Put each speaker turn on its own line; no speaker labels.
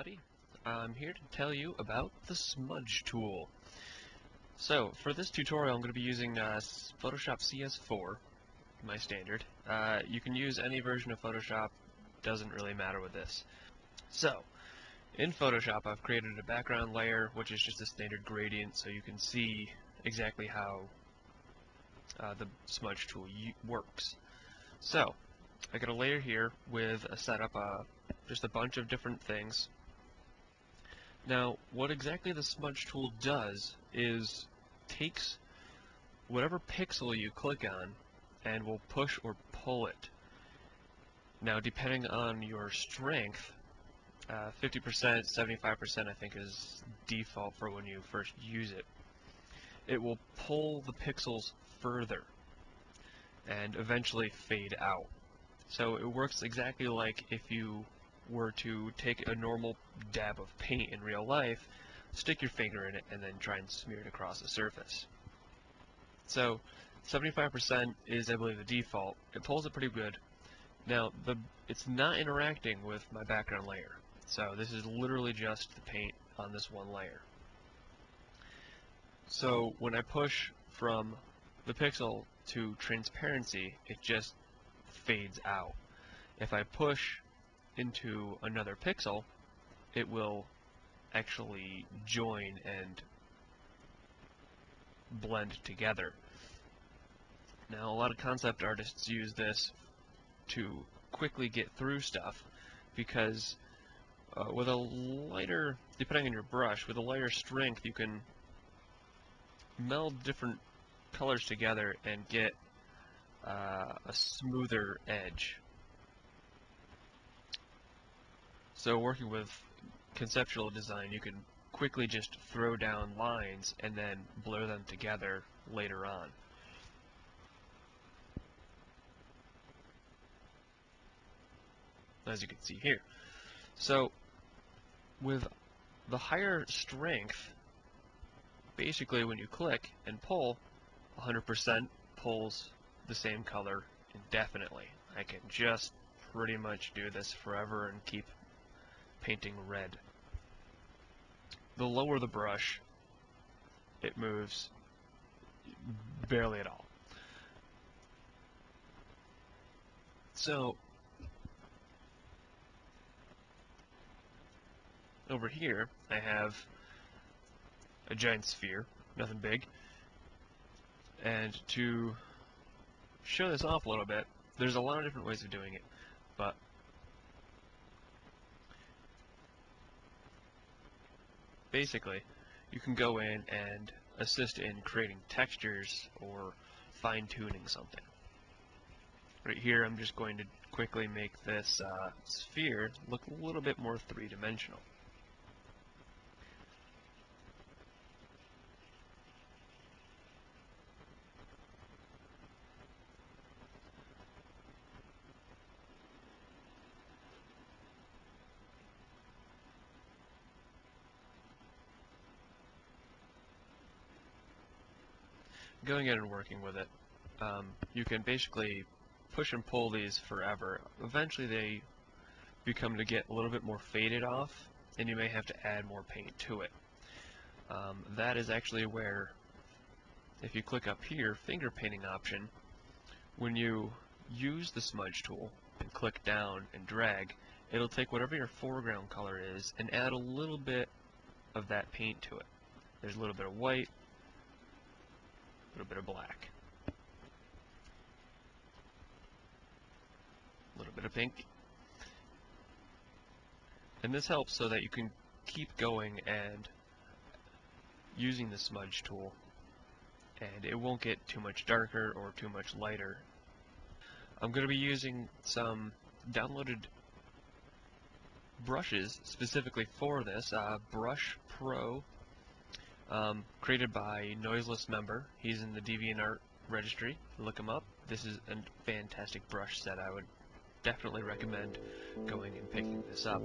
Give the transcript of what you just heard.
everybody. I'm here to tell you about the Smudge tool. So, for this tutorial I'm going to be using Photoshop CS4, my standard. You can use any version of Photoshop, doesn't really matter with this. So, in Photoshop I've created a background layer, which is just a standard gradient, so you can see exactly how the Smudge tool works. So, I got a layer here with a setup, just a bunch of different things. Now, what exactly the Smudge tool does is takes whatever pixel you click on and will push or pull it. Now, depending on your strength, 50%, 75% I think is default for when you first use it. It will pull the pixels further and eventually fade out. So it works exactly like if you were to take a normal dab of paint in real life, stick your finger in it, and then try and smear it across the surface. So 75% is, I believe, the default. It pulls it pretty good. Now, it's not interacting with my background layer, so this is literally just the paint on this one layer. So when I push from the pixel to transparency, it just fades out. If I push into another pixel, it will actually join and blend together. Now, a lot of concept artists use this to quickly get through stuff because with a lighter, depending on your brush, with a lighter strength you can meld different colors together and get a smoother edge. So working with conceptual design, you can quickly just throw down lines and then blur them together later on. As you can see here. So with the higher strength, basically when you click and pull, 100% pulls the same color indefinitely. I can just pretty much do this forever and keep painting red. The lower the brush, it moves barely at all. So over here I have a giant sphere, nothing big, and to show this off a little bit, there's a lot of different ways of doing it, but basically you can go in and assist in creating textures or fine-tuning something. Right here I'm just going to quickly make this sphere look a little bit more three-dimensional. Going in and working with it, you can basically push and pull these forever. Eventually they become to get a little bit more faded off, and you may have to add more paint to it. That is actually where, if you click up here, finger painting option, when you use the smudge tool and click down and drag, it'll take whatever your foreground color is and add a little bit of that paint to it. There's a little bit of white, a little bit of black, a little bit of pink, and this helps so that you can keep going and using the smudge tool, and it won't get too much darker or too much lighter. I'm going to be using some downloaded brushes specifically for this. Brush Pro, created by Noiseless Member. He's in the DeviantArt registry. Look him up. This is a fantastic brush set. I would definitely recommend going and picking this up.